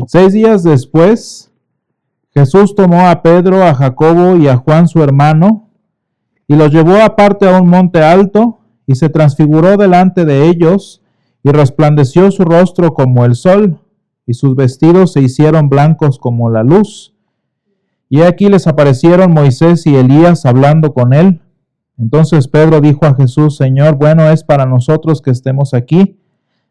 Seis días después, Jesús tomó a Pedro, a Jacobo y a Juan su hermano, y los llevó aparte a un monte alto, y se transfiguró delante de ellos, y resplandeció su rostro como el sol, y sus vestidos se hicieron blancos como la luz. Y aquí les aparecieron Moisés y Elías hablando con él. Entonces Pedro dijo a Jesús: Señor, bueno es para nosotros que estemos aquí.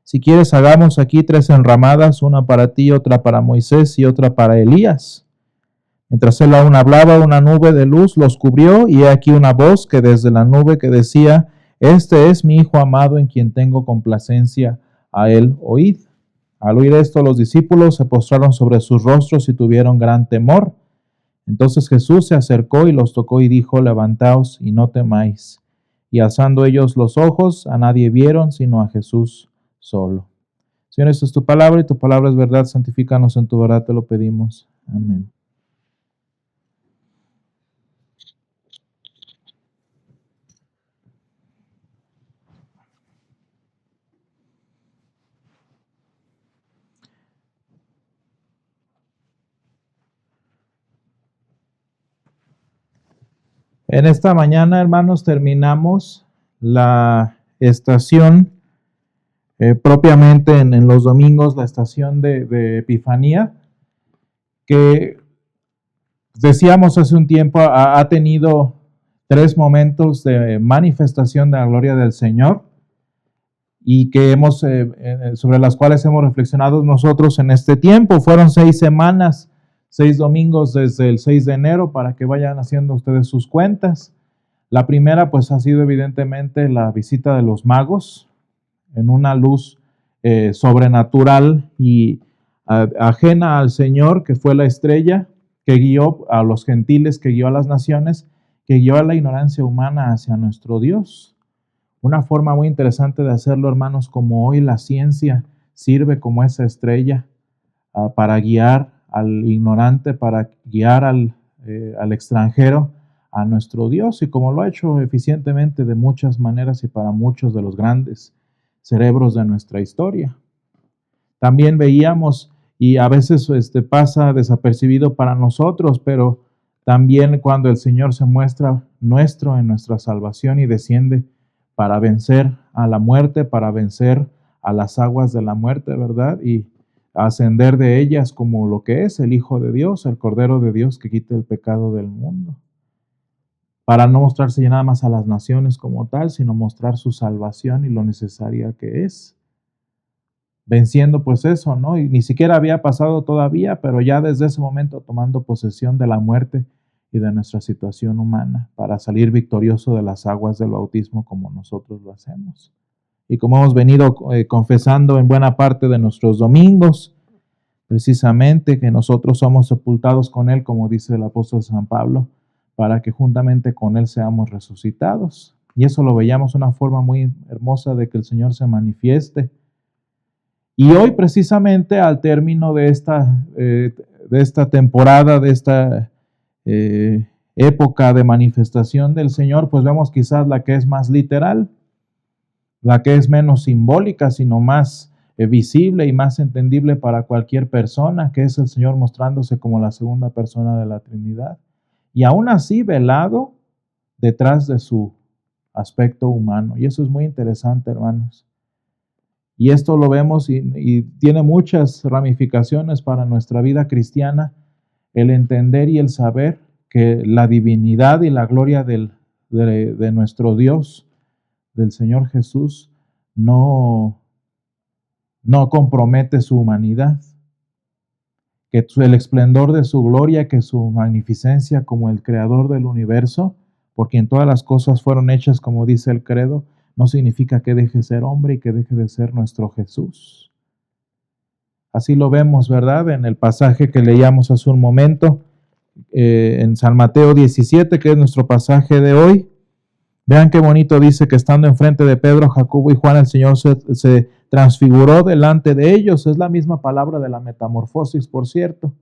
Si quieres, hagamos aquí 3 enramadas, una para ti, otra para Moisés y otra para Elías. Mientras él aún hablaba, una nube de luz los cubrió, y he aquí una voz que desde la nube que decía: Este es mi Hijo amado en quien tengo complacencia, a él oíd. Al oír esto, los discípulos se postraron sobre sus rostros y tuvieron gran temor. Entonces Jesús se acercó y los tocó y dijo: Levantaos y no temáis. Y alzando ellos los ojos, a nadie vieron sino a Jesús solo. Señor, esta es tu palabra y tu palabra es verdad. Santifícanos en tu verdad, te lo pedimos. Amén. En esta mañana, hermanos, terminamos la estación propiamente en los domingos, la estación de Epifanía, que decíamos hace un tiempo ha tenido 3 momentos de manifestación de la gloria del Señor, y que sobre las cuales hemos reflexionado nosotros en este tiempo. Fueron 6 semanas, 6 domingos desde el 6 de enero, para que vayan haciendo ustedes sus cuentas. La primera pues ha sido evidentemente la visita de los magos, en una luz sobrenatural y ajena al Señor, que fue la estrella que guió a los gentiles, que guió a las naciones, que guió a la ignorancia humana hacia nuestro Dios. Una forma muy interesante de hacerlo, hermanos, como hoy la ciencia sirve como esa estrella para guiar al ignorante, para guiar al extranjero a nuestro Dios, y como lo ha hecho eficientemente de muchas maneras y para muchos de los grandes cerebros de nuestra historia. También veíamos, y a veces pasa desapercibido para nosotros, pero también cuando el Señor se muestra nuestro en nuestra salvación y desciende para vencer a la muerte, para vencer a las aguas de la muerte, ¿verdad? Y ascender de ellas como lo que es el Hijo de Dios, el Cordero de Dios que quita el pecado del mundo. Para no mostrarse ya nada más a las naciones como tal, sino mostrar su salvación y lo necesaria que es. Venciendo pues eso, ¿no? Y ni siquiera había pasado todavía, pero ya desde ese momento tomando posesión de la muerte y de nuestra situación humana, para salir victorioso de las aguas del bautismo como nosotros lo hacemos. Y como hemos venido confesando en buena parte de nuestros domingos, precisamente que nosotros somos sepultados con Él, como dice el apóstol San Pablo, para que juntamente con Él seamos resucitados. Y eso lo veíamos una forma muy hermosa de que el Señor se manifieste. Y hoy precisamente al término de esta temporada, de esta época de manifestación del Señor, pues vemos quizás la que es más literal, la que es menos simbólica, sino más visible y más entendible para cualquier persona, que es el Señor mostrándose como la segunda persona de la Trinidad. Y aún así velado detrás de su aspecto humano. Y eso es muy interesante, hermanos. Y esto lo vemos y tiene muchas ramificaciones para nuestra vida cristiana, el entender y el saber que la divinidad y la gloria de nuestro Dios, del Señor Jesús, no compromete su humanidad, que el esplendor de su gloria, que su magnificencia como el creador del universo, por quien todas las cosas fueron hechas, como dice el credo, no significa que deje de ser hombre y que deje de ser nuestro Jesús. Así lo vemos, ¿verdad? En el pasaje que leíamos hace un momento, en San Mateo 17, que es nuestro pasaje de hoy. Vean qué bonito dice que estando enfrente de Pedro, Jacobo y Juan, el Señor se transfiguró delante de ellos. Es la misma palabra de la metamorfosis, por cierto.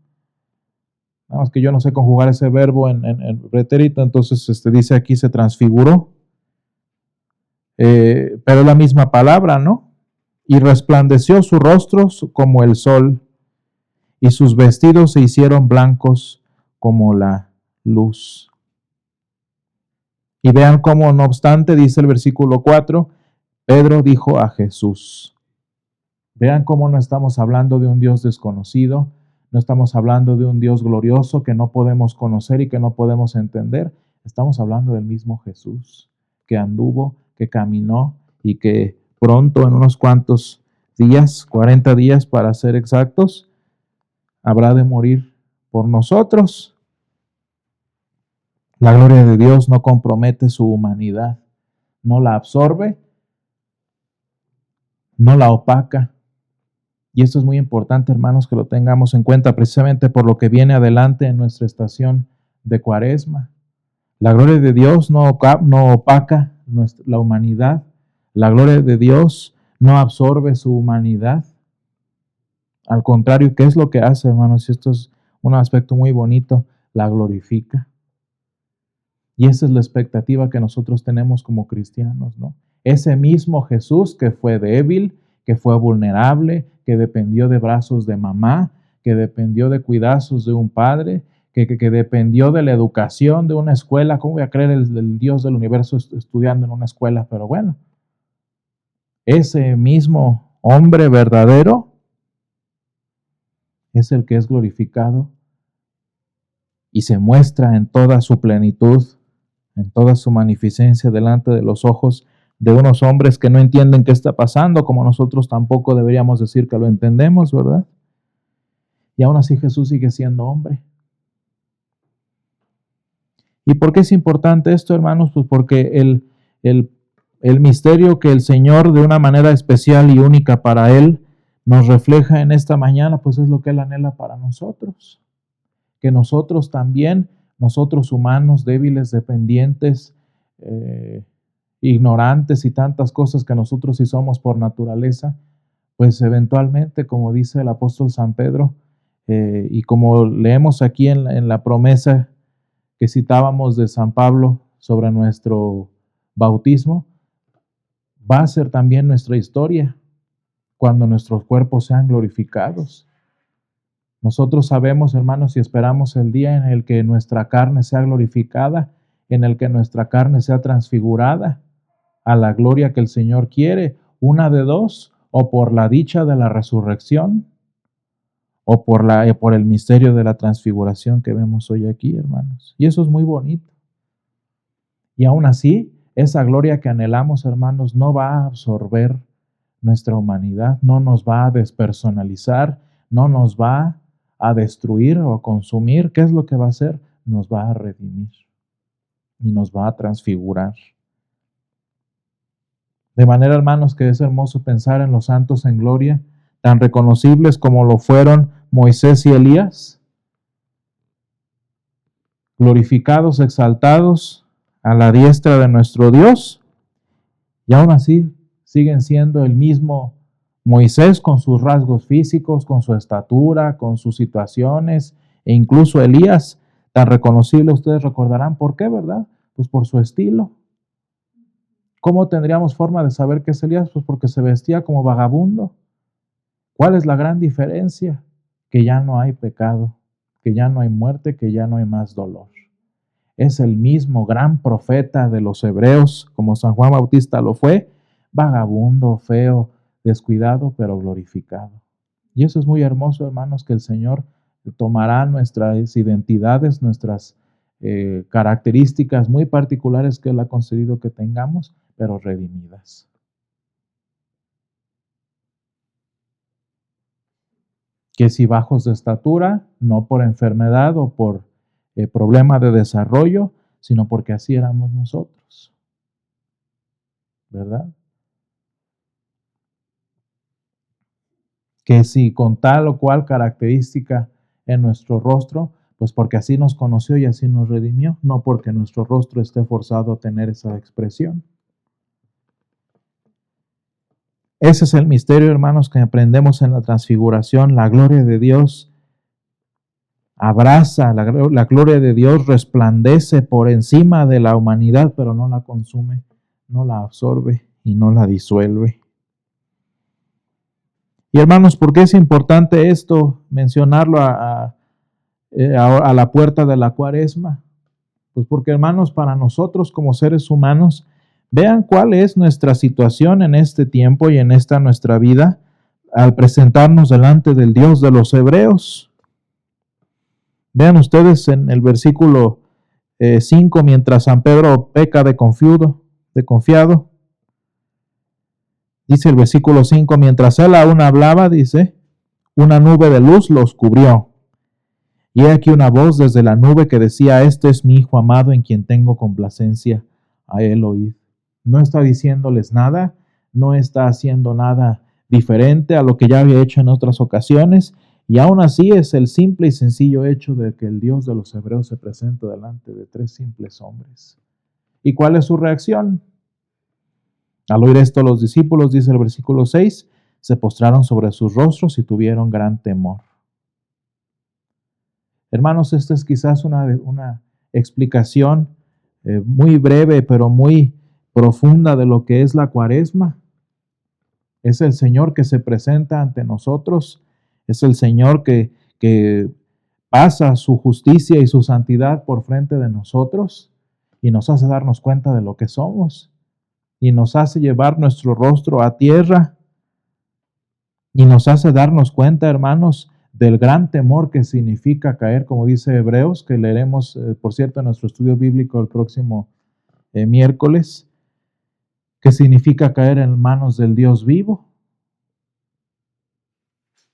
Nada más que yo no sé conjugar ese verbo en pretérito, entonces dice aquí se transfiguró. pero es la misma palabra, ¿no? Y resplandeció su rostro como el sol, y sus vestidos se hicieron blancos como la luz. Y vean cómo, no obstante, dice el versículo 4, Pedro dijo a Jesús. Vean cómo no estamos hablando de un Dios desconocido, no estamos hablando de un Dios glorioso que no podemos conocer y que no podemos entender. Estamos hablando del mismo Jesús, que anduvo, que caminó y que pronto, en unos cuantos días, 40 días para ser exactos, habrá de morir por nosotros. La gloria de Dios no compromete su humanidad, no la absorbe, no la opaca. Y esto es muy importante, hermanos, que lo tengamos en cuenta precisamente por lo que viene adelante en nuestra estación de Cuaresma. La gloria de Dios no opaca la humanidad. La gloria de Dios no absorbe su humanidad. Al contrario, ¿qué es lo que hace, hermanos? Y esto es un aspecto muy bonito, la glorifica. Y esa es la expectativa que nosotros tenemos como cristianos, ¿no? Ese mismo Jesús que fue débil, que fue vulnerable, que dependió de brazos de mamá, que dependió de cuidazos de un padre, que dependió de la educación de una escuela. ¿Cómo voy a creer el Dios del universo estudiando en una escuela? Pero bueno, ese mismo hombre verdadero es el que es glorificado y se muestra en toda su plenitud, en toda su magnificencia delante de los ojos de unos hombres que no entienden qué está pasando, como nosotros tampoco deberíamos decir que lo entendemos, ¿verdad? Y aún así Jesús sigue siendo hombre. ¿Y por qué es importante esto, hermanos? Pues porque el misterio que el Señor, de una manera especial y única para Él, nos refleja en esta mañana, pues es lo que Él anhela para nosotros. Que nosotros también, nosotros humanos, débiles, dependientes, ignorantes y tantas cosas que nosotros sí somos por naturaleza, pues eventualmente, como dice el apóstol San Pedro, y como leemos aquí en la promesa que citábamos de San Pablo sobre nuestro bautismo, va a ser también nuestra historia cuando nuestros cuerpos sean glorificados. Nosotros sabemos, hermanos, y esperamos el día en el que nuestra carne sea glorificada, en el que nuestra carne sea transfigurada a la gloria que el Señor quiere, una de dos, o por la dicha de la resurrección, o por el misterio de la transfiguración que vemos hoy aquí, hermanos. Y eso es muy bonito. Y aún así, esa gloria que anhelamos, hermanos, no va a absorber nuestra humanidad, no nos va a despersonalizar, no nos va a destruir o a consumir. ¿Qué es lo que va a hacer? Nos va a redimir y nos va a transfigurar. De manera, hermanos, que es hermoso pensar en los santos en gloria, tan reconocibles como lo fueron Moisés y Elías, glorificados, exaltados a la diestra de nuestro Dios, y aún así siguen siendo el mismo Moisés con sus rasgos físicos, con su estatura, con sus situaciones, e incluso Elías, tan reconocible. Ustedes recordarán por qué, ¿verdad? Pues por su estilo. ¿Cómo tendríamos forma de saber que es Elías? Pues porque se vestía como vagabundo. ¿Cuál es la gran diferencia? Que ya no hay pecado, que ya no hay muerte, que ya no hay más dolor. Es el mismo gran profeta de los hebreos, como San Juan Bautista lo fue, vagabundo, feo, descuidado, pero glorificado. Y eso es muy hermoso, hermanos, que el Señor tomará nuestras identidades, nuestras características muy particulares que Él ha concedido que tengamos, pero redimidas. Que si bajos de estatura, no por enfermedad o por problema de desarrollo, sino porque así éramos nosotros, ¿verdad? Que si con tal o cual característica en nuestro rostro, pues porque así nos conoció y así nos redimió, no porque nuestro rostro esté forzado a tener esa expresión. Ese es el misterio, hermanos, que aprendemos en la transfiguración. La gloria de Dios abraza, la gloria de Dios resplandece por encima de la humanidad, pero no la consume, no la absorbe y no la disuelve. Y hermanos, ¿por qué es importante esto, mencionarlo a la puerta de la Cuaresma? Pues porque, hermanos, para nosotros como seres humanos, vean cuál es nuestra situación en este tiempo y en esta nuestra vida al presentarnos delante del Dios de los Hebreos. Vean ustedes en el versículo 5, mientras San Pedro peca de confiado, dice el versículo 5, mientras él aún hablaba, dice, una nube de luz los cubrió. Y he aquí una voz desde la nube que decía, este es mi Hijo amado en quien tengo complacencia, a él oíd. No está diciéndoles nada, no está haciendo nada diferente a lo que ya había hecho en otras ocasiones, y aún así es el simple y sencillo hecho de que el Dios de los Hebreos se presenta delante de tres simples hombres. ¿Y cuál es su reacción? Al oír esto los discípulos, dice el versículo 6, se postraron sobre sus rostros y tuvieron gran temor. Hermanos, esta es quizás una explicación muy breve, pero muy profunda de lo que es la Cuaresma. Es el Señor que se presenta ante nosotros, es el Señor que pasa su justicia y su santidad por frente de nosotros y nos hace darnos cuenta de lo que somos y nos hace llevar nuestro rostro a tierra y nos hace darnos cuenta, hermanos, del gran temor que significa caer, como dice Hebreos, que leeremos, por cierto, en nuestro estudio bíblico el próximo miércoles, que significa caer en manos del Dios vivo.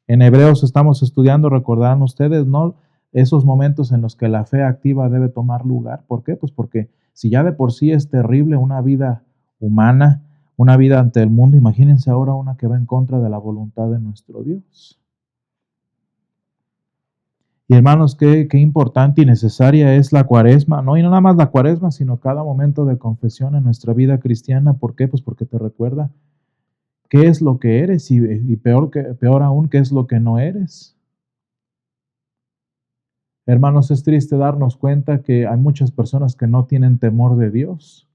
En Hebreos estamos estudiando, recordarán ustedes, ¿no? Esos momentos en los que la fe activa debe tomar lugar. ¿Por qué? Pues porque si ya de por sí es terrible una vida humana, una vida ante el mundo, imagínense ahora una que va en contra de la voluntad de nuestro Dios. Y hermanos, qué importante y necesaria es la Cuaresma, ¿no? Y no nada más la Cuaresma, sino cada momento de confesión en nuestra vida cristiana. ¿Por qué? Pues porque te recuerda qué es lo que eres y peor aún, qué es lo que no eres. Hermanos, es triste darnos cuenta que hay muchas personas que no tienen temor de Dios.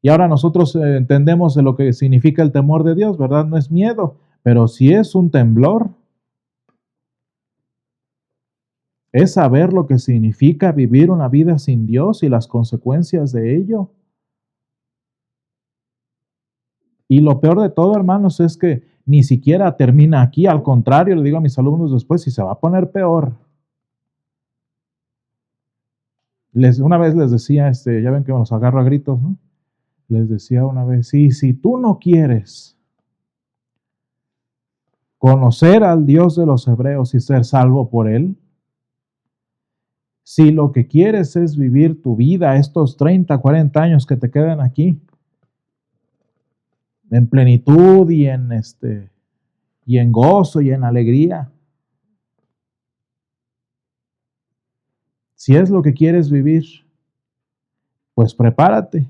Y ahora nosotros entendemos lo que significa el temor de Dios, ¿verdad? No es miedo, pero sí es un temblor. Es saber lo que significa vivir una vida sin Dios y las consecuencias de ello. Y lo peor de todo, hermanos, es que ni siquiera termina aquí. Al contrario, le digo a mis alumnos después, si se va a poner peor. Una vez les decía, ya ven que me los agarro a gritos, ¿no? Les decía una vez, sí, si tú no quieres conocer al Dios de los Hebreos y ser salvo por Él, si lo que quieres es vivir tu vida, estos 30, 40 años que te quedan aquí, en plenitud y en gozo y en alegría, si es lo que quieres vivir, pues prepárate,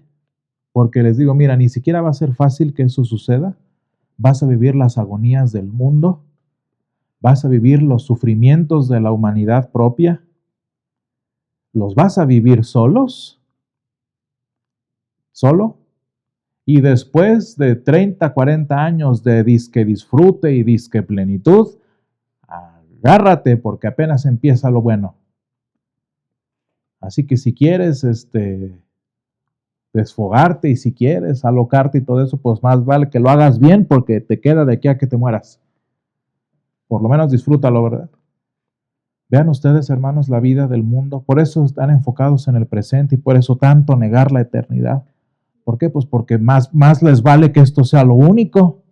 porque les digo, mira, ni siquiera va a ser fácil que eso suceda. Vas a vivir las agonías del mundo, vas a vivir los sufrimientos de la humanidad propia, los vas a vivir solo, y después de 30, 40 años de disque disfrute y disque plenitud, agárrate porque apenas empieza lo bueno. Así que si quieres desfogarte y si quieres alocarte y todo eso, pues más vale que lo hagas bien porque te queda de aquí a que te mueras. Por lo menos disfrútalo, ¿verdad? Vean ustedes, hermanos, la vida del mundo. Por eso están enfocados en el presente y por eso tanto negar la eternidad. ¿Por qué? Pues porque más les vale que esto sea lo único.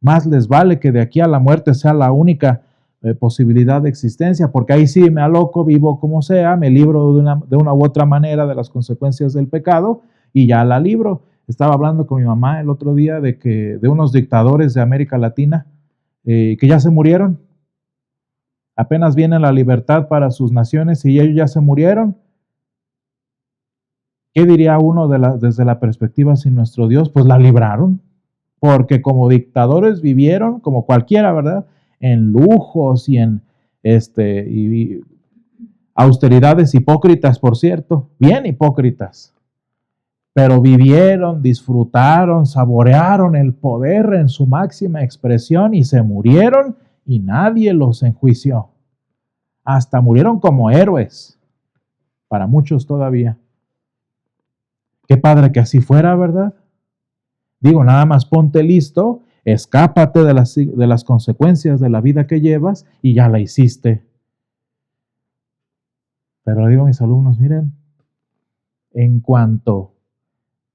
Más les vale que de aquí a la muerte sea la única posibilidad de existencia, porque ahí sí me aloco, vivo como sea, me libro de una u otra manera de las consecuencias del pecado y ya la libro. Estaba hablando con mi mamá el otro día de unos dictadores de América Latina que ya se murieron. Apenas viene la libertad para sus naciones y ellos ya se murieron. ¿Qué diría uno desde la perspectiva sin nuestro Dios? Pues la libraron, porque como dictadores vivieron, como cualquiera, ¿verdad? En lujos y en austeridades hipócritas, por cierto, bien hipócritas. pero vivieron, disfrutaron, saborearon el poder en su máxima expresión y se murieron y nadie los enjuició. Hasta murieron como héroes, para muchos todavía. Qué padre que así fuera, ¿verdad? Digo, nada más ponte listo, escápate de las consecuencias de la vida que llevas y ya la hiciste. Pero le digo a mis alumnos, miren, en cuanto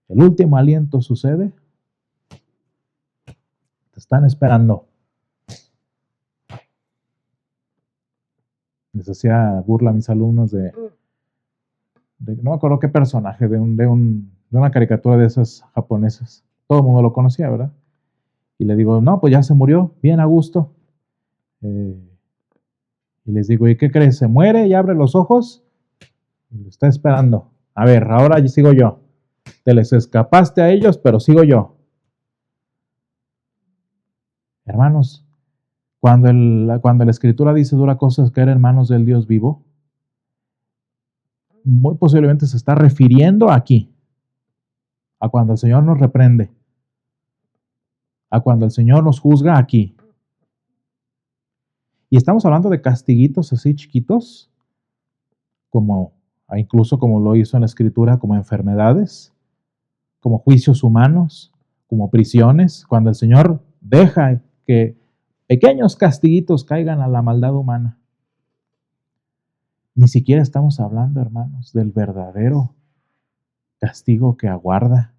el último aliento sucede, te están esperando. Les hacía burla a mis alumnos de no me acuerdo qué personaje, de una caricatura de esas japonesas. Todo el mundo lo conocía, ¿verdad? Y le digo, no, pues ya se murió, bien a gusto. Y les digo, ¿y qué crees? ¿Se muere y abre los ojos? Y lo está esperando. A ver, ahora sigo yo. Te les escapaste a ellos, pero sigo yo. Hermanos, cuando la Escritura dice dura cosas caer en manos del Dios vivo, muy posiblemente se está refiriendo aquí, a cuando el Señor nos reprende, a cuando el Señor nos juzga aquí. Y estamos hablando de castiguitos así chiquitos, incluso como lo hizo en la Escritura, como enfermedades, como juicios humanos, como prisiones, cuando el Señor deja que pequeños castiguitos caigan a la maldad humana. Ni siquiera estamos hablando, hermanos, del verdadero castigo que aguarda.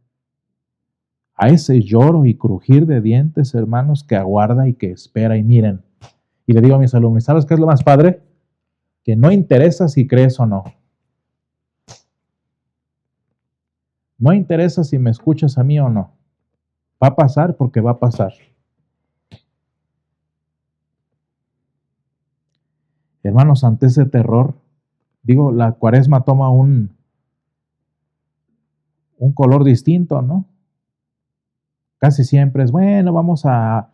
A ese lloro y crujir de dientes, hermanos, que aguarda y que espera. Y miren, y le digo a mis alumnos, ¿sabes qué es lo más padre? Que no interesa si crees o no. No interesa si me escuchas a mí o no. Va a pasar porque va a pasar. Hermanos, ante ese terror, digo, la Cuaresma toma un color distinto, ¿no? Casi siempre es, bueno, vamos a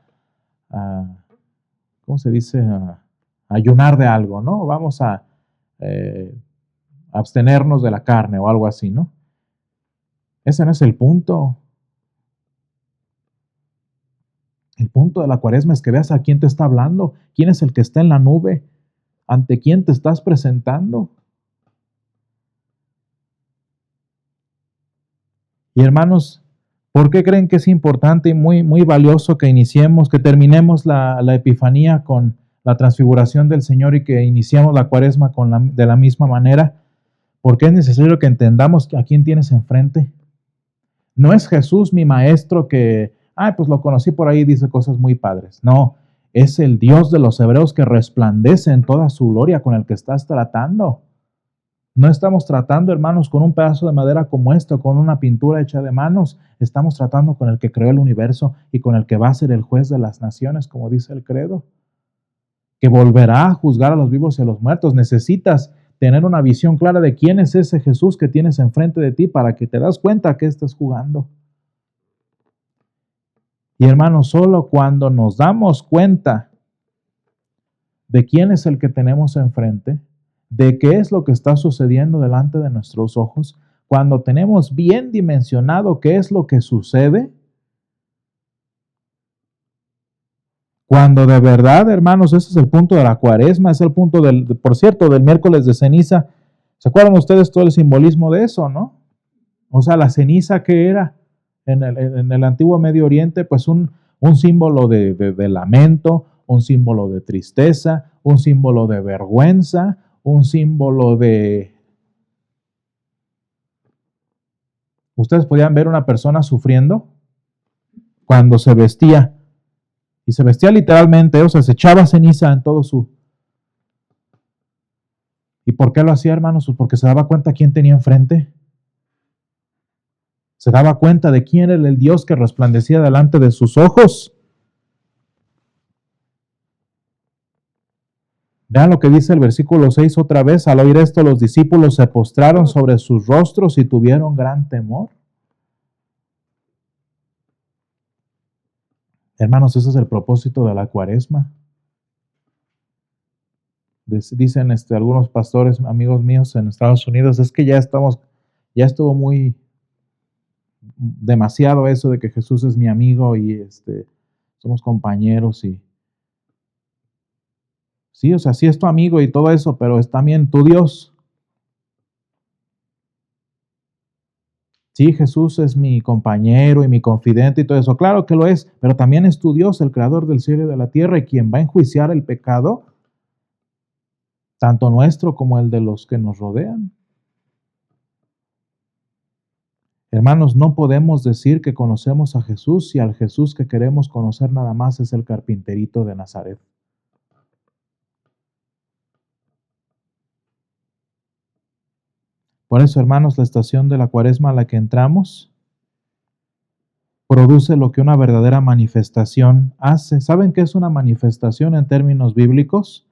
¿cómo se dice? A ayunar de algo, ¿no? Vamos a abstenernos de la carne o algo así, ¿no? Ese no es el punto. El punto de la Cuaresma es que veas a quién te está hablando, quién es el que está en la nube, ante quién te estás presentando. Y hermanos, ¿por qué creen que es importante y muy, muy valioso que iniciemos, que terminemos la Epifanía con la transfiguración del Señor y que iniciemos la Cuaresma de la misma manera? Porque es necesario que entendamos a quién tienes enfrente. No es Jesús mi maestro que, pues lo conocí por ahí y dice cosas muy padres. No, es el Dios de los hebreos que resplandece en toda su gloria con el que estás tratando. No estamos tratando, hermanos, con un pedazo de madera como esto, con una pintura hecha de manos. Estamos tratando con el que creó el universo y con el que va a ser el juez de las naciones, como dice el credo, que volverá a juzgar a los vivos y a los muertos. Necesitas tener una visión clara de quién es ese Jesús que tienes enfrente de ti para que te das cuenta que estás jugando. Y hermanos, solo cuando nos damos cuenta de quién es el que tenemos enfrente, de qué es lo que está sucediendo delante de nuestros ojos, cuando tenemos bien dimensionado qué es lo que sucede, cuando de verdad, hermanos, ese es el punto de la Cuaresma, es el punto por cierto, del miércoles de ceniza. ¿Se acuerdan ustedes todo el simbolismo de eso, no? O sea, la ceniza que era en el antiguo Medio Oriente, pues un símbolo de lamento, un símbolo de tristeza, un símbolo de vergüenza, un símbolo de... Ustedes podían ver una persona sufriendo cuando se vestía, y se vestía literalmente, o sea, se echaba ceniza en todo su... ¿Y por qué lo hacía, hermanos? Pues porque se daba cuenta quién tenía enfrente. Se daba cuenta de quién era el Dios que resplandecía delante de sus ojos. Vean lo que dice el versículo 6 otra vez. Al oír esto, los discípulos se postraron sobre sus rostros y tuvieron gran temor. Hermanos, ese es el propósito de la Cuaresma. Dicen algunos pastores, amigos míos en Estados Unidos, es que ya estuvo muy demasiado eso de que Jesús es mi amigo y somos compañeros y sí, o sea, sí es tu amigo y todo eso, pero es también tu Dios. Sí, Jesús es mi compañero y mi confidente y todo eso. Claro que lo es, pero también es tu Dios, el creador del cielo y de la tierra, y quien va a enjuiciar el pecado, tanto nuestro como el de los que nos rodean. Hermanos, no podemos decir que conocemos a Jesús si al Jesús que queremos conocer nada más es el carpinterito de Nazaret. Por eso, hermanos, la estación de la Cuaresma a la que entramos produce lo que una verdadera manifestación hace. ¿Saben qué es una manifestación en términos bíblicos?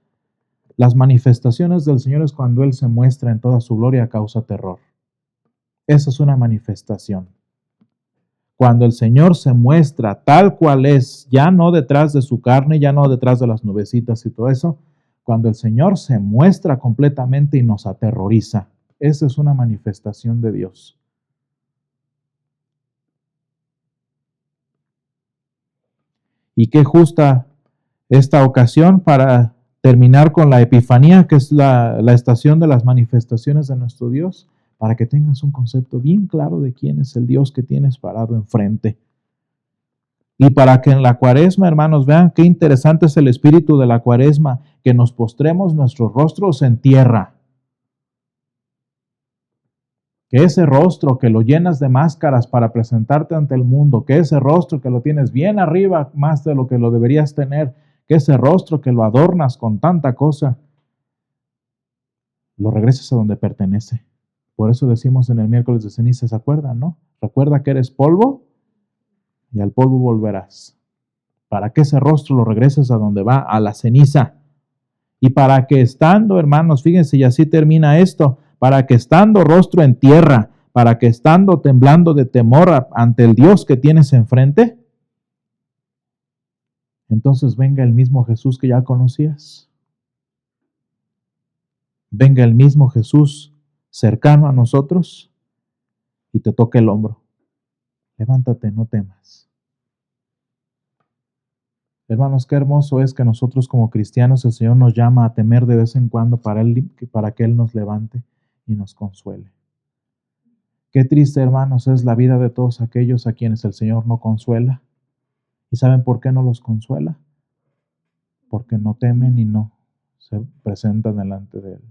Las manifestaciones del Señor es cuando Él se muestra en toda su gloria, causa terror. Esa es una manifestación. Cuando el Señor se muestra tal cual es, ya no detrás de su carne, ya no detrás de las nubecitas y todo eso, cuando el Señor se muestra completamente y nos aterroriza, esa es una manifestación de Dios. Y qué justa esta ocasión para terminar con la Epifanía, que es la estación de las manifestaciones de nuestro Dios, para que tengas un concepto bien claro de quién es el Dios que tienes parado enfrente. Y para que en la Cuaresma, hermanos, vean qué interesante es el espíritu de la Cuaresma, que nos postremos nuestros rostros en tierra. Que ese rostro que lo llenas de máscaras para presentarte ante el mundo, que ese rostro que lo tienes bien arriba más de lo que lo deberías tener, que ese rostro que lo adornas con tanta cosa, lo regreses a donde pertenece. Por eso decimos en el miércoles de ceniza, ¿se acuerdan, no? Recuerda que eres polvo y al polvo volverás. Para que ese rostro lo regreses a donde va, a la ceniza. Y para que estando, hermanos, fíjense, y así termina esto, para que estando rostro en tierra, para que estando temblando de temor ante el Dios que tienes enfrente, entonces venga el mismo Jesús que ya conocías. Venga el mismo Jesús cercano a nosotros y te toque el hombro. Levántate, no temas. Hermanos, qué hermoso es que nosotros como cristianos el Señor nos llama a temer de vez en cuando para que Él nos levante y nos consuele. Qué triste, hermanos, es la vida de todos aquellos a quienes el Señor no consuela. ¿Y saben por qué no los consuela? Porque no temen y no se presentan delante de Él.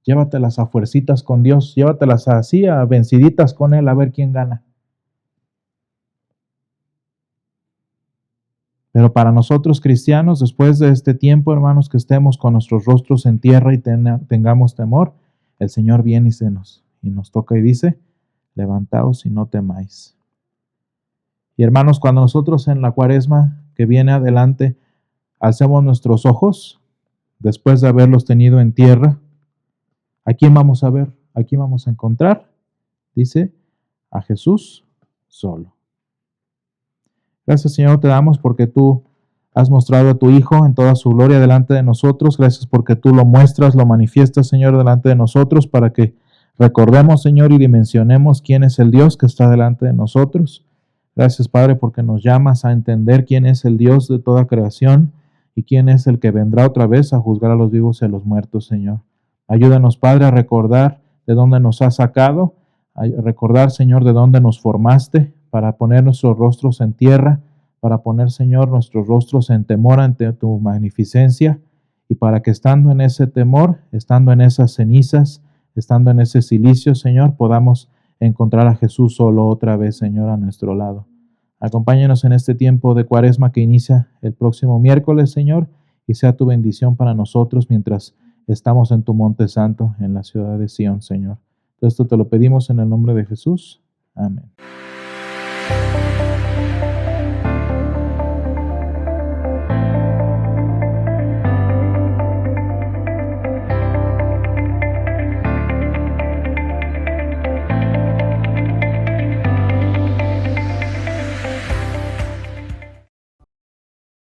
Llévatelas a fuercitas con Dios, llévatelas así, a venciditas con Él, a ver quién gana. Pero para nosotros cristianos, después de este tiempo, hermanos, que estemos con nuestros rostros en tierra y tengamos temor, el Señor viene y nos toca y dice, levantaos y no temáis. Y hermanos, cuando nosotros en la Cuaresma que viene adelante, alcemos nuestros ojos, después de haberlos tenido en tierra, ¿a quién vamos a ver? ¿A quién vamos a encontrar? Dice, a Jesús solo. Gracias, Señor, te damos porque tú has mostrado a tu Hijo en toda su gloria delante de nosotros. Gracias porque tú lo muestras, lo manifiestas, Señor, delante de nosotros para que recordemos, Señor, y dimensionemos quién es el Dios que está delante de nosotros. Gracias, Padre, porque nos llamas a entender quién es el Dios de toda creación y quién es el que vendrá otra vez a juzgar a los vivos y a los muertos, Señor. Ayúdanos, Padre, a recordar de dónde nos has sacado, a recordar, Señor, de dónde nos formaste, para poner nuestros rostros en tierra, para poner, Señor, nuestros rostros en temor ante tu magnificencia, y para que estando en ese temor, estando en esas cenizas, estando en ese silicio, Señor, podamos encontrar a Jesús solo otra vez, Señor, a nuestro lado. Acompáñanos en este tiempo de Cuaresma que inicia el próximo miércoles, Señor, y sea tu bendición para nosotros mientras estamos en tu monte santo, en la ciudad de Sión, Señor. Esto te lo pedimos en el nombre de Jesús. Amén.